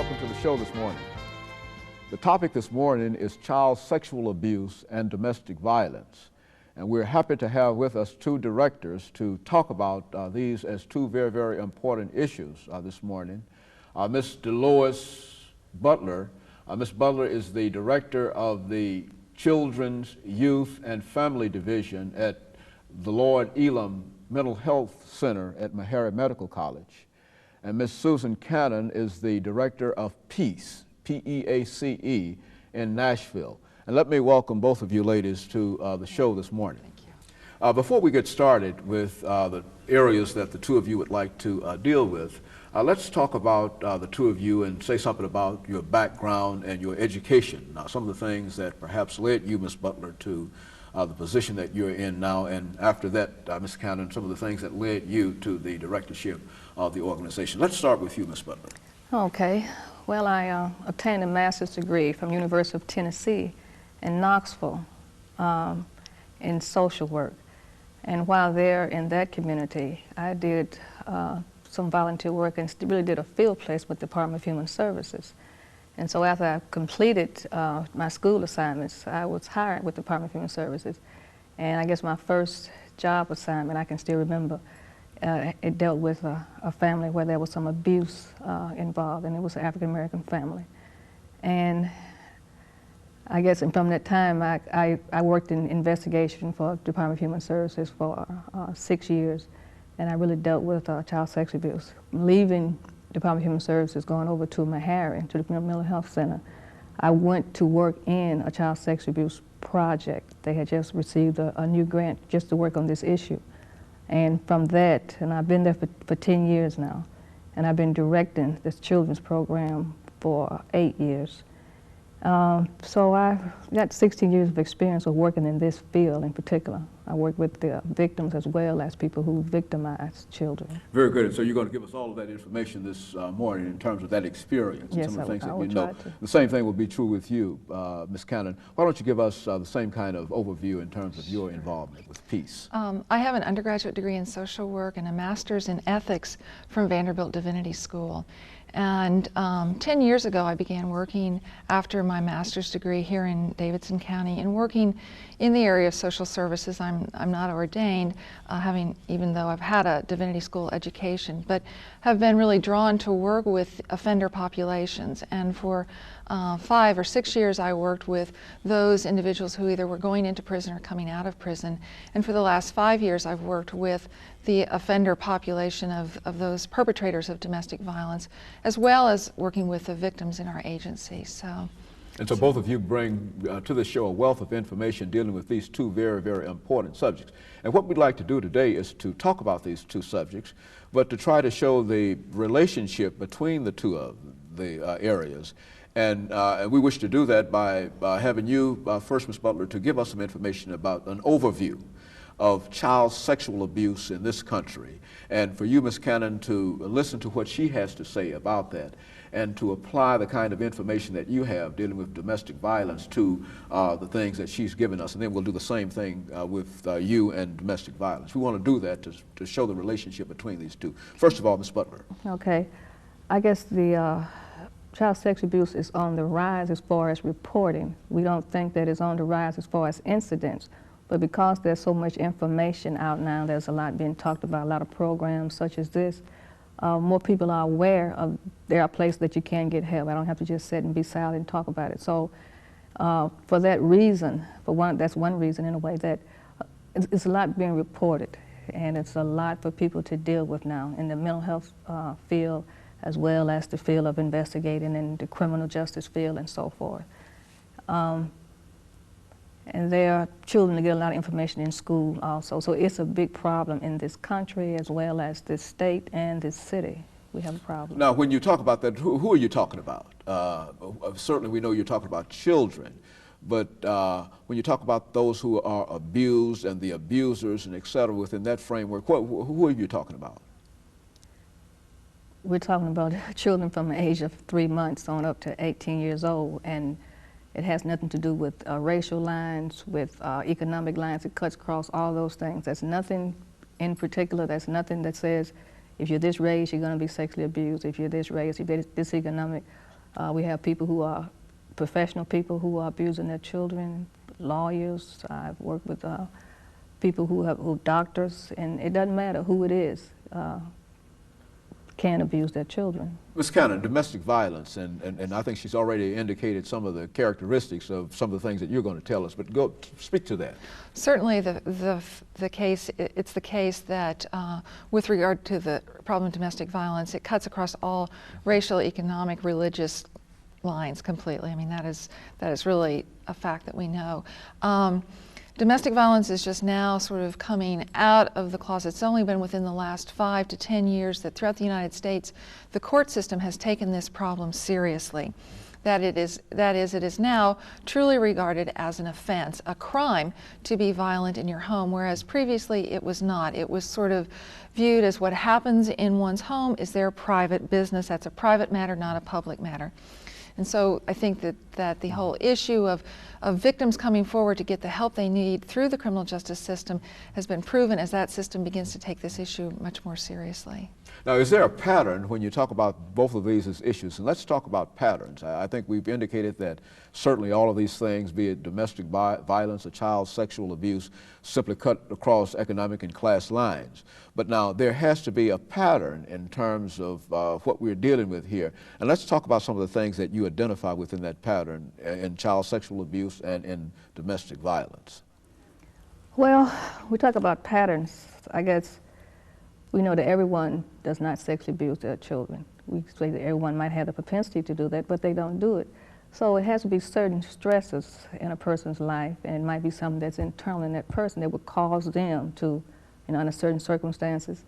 welcome to the show this morning. The topic this morning is child sexual abuse and domestic violence. And we're happy to have with us two directors to talk about these as two very, very important issues this morning. Ms. Delores Butler. Ms. Butler is the director of the Children's, Youth, and Family Division at the Lord Elam Mental Health Center at Meharry Medical College. And Ms. Susan Canon is the director of PEACE, P-E-A-C-E, in Nashville. And let me welcome both of you ladies to the show this morning. Thank you. Before we get started with the areas that the two of you would like to deal with, let's talk about the two of you and say something about your background and your education. Now, some of the things that perhaps led you, Ms. Butler, to the position that you're in now, and after that, Ms. Cannon, some of the things that led you to the directorship of the organization. Let's start with you, Ms. Butler. Okay. Well, I obtained a master's degree from University of Tennessee in Knoxville in social work. And while there in that community, I did some volunteer work and really did a field placement with the Department of Human Services. And so after I completed my school assignments, I was hired with the Department of Human Services. And I guess my first job assignment, I can still remember, it dealt with a family where there was some abuse involved, and it was an African-American family. And I guess from that time, I worked in investigation for the Department of Human Services for 6 years, and I really dealt with child sex abuse. Leaving Department of Human Services, going over to Meharry, to the Mental Health Center, I went to work in a child sex abuse project. They had just received a new grant just to work on this issue. And from that, and I've been there for 10 years now, and I've been directing this children's program for 8 years. So I've got 16 years of experience of working in this field in particular. I work with the victims as well as people who victimize children. Very good. And so you're going to give us all of that information this morning in terms of that experience and Yes, some of the things I that will you know. try to. The same thing will be true with you, Ms. Cannon. Why don't you give us the same kind of overview in terms of your involvement with PEACE? I have an undergraduate degree in social work and a master's in ethics from Vanderbilt Divinity School. And 10 years ago, I began working after my master's degree here in Davidson County and working in the area of social services. I'm not ordained, even though I've had a divinity school education, but have been really drawn to work with offender populations. And for 5 or 6 years, I worked with those individuals who either were going into prison or coming out of prison. And for the last 5 years, I've worked with the offender population of those perpetrators of domestic violence, as well as working with the victims in our agency. And so both of you bring to the show a wealth of information dealing with these two very, very important subjects. And what we'd like to do today is to talk about these two subjects, but to try to show the relationship between the two of the areas. And we wish to do that by having you, first, Ms. Butler, to give us some information about an overview of child sexual abuse in this country. And for you, Ms. Cannon, to listen to what she has to say about that and to apply the kind of information that you have dealing with domestic violence to the things that she's given us. And then we'll do the same thing with you and domestic violence. We want to do that to show the relationship between these two. First of all, Ms. Butler. Okay. I guess the child sex abuse is on the rise as far as reporting. We don't think that it's on the rise as far as incidents. But because there's so much information out now, there's a lot being talked about, a lot of programs such as this, more people are aware of there are places that you can get help. I don't have to just sit and be silent and talk about it. So for that reason, that's one reason in a way that it's a lot being reported, and it's a lot for people to deal with now in the mental health field, as well as the field of investigating and the criminal justice field and so forth. And there are children that get a lot of information in school also. So it's a big problem in this country as well as this state and this city. We have a problem. Now, when you talk about that, who are you talking about? Certainly we know you're talking about children, but when you talk about those who are abused and the abusers and et cetera within that framework, who are you talking about? We're talking about children from the age of 3 months on up to 18 years old, and it has nothing to do with racial lines, with economic lines. It cuts across all those things. There's nothing in particular, there's nothing that says if you're this race, you're going to be sexually abused. If you're this race, if you're this economic We have people who are professional people who are abusing their children, lawyers. I've worked with people who doctors, and it doesn't matter who it is, can abuse their children. Ms. Cannon, domestic violence, and I think she's already indicated some of the characteristics of some of the things that you're going to tell us, but go speak to that. Certainly the case, it's the case that with regard to the problem of domestic violence, it cuts across all racial, economic, religious lines completely. I mean, that is really a fact that we know. Domestic violence is just now sort of coming out of the closet. It's only been within the last 5 to 10 years that throughout the United States, the court system has taken this problem seriously. It is now truly regarded as an offense, a crime to be violent in your home, whereas previously it was not. It was sort of viewed as what happens in one's home is their private business. That's a private matter, not a public matter. And so I think that the whole issue of victims coming forward to get the help they need through the criminal justice system has been proven as that system begins to take this issue much more seriously. Now, is there a pattern when you talk about both of these as issues? And let's talk about patterns. I think we've indicated that certainly all of these things, be it domestic violence or child sexual abuse, simply cut across economic and class lines. But now there has to be a pattern in terms of what we're dealing with here. And let's talk about some of the things that you identify within that pattern in child sexual abuse and in domestic violence. Well, we talk about patterns. I guess we know that everyone does not sexually abuse their children. We say that everyone might have the propensity to do that, but they don't do it. So it has to be certain stresses in a person's life, and it might be something that's internal in that person that would cause them to, under certain circumstances,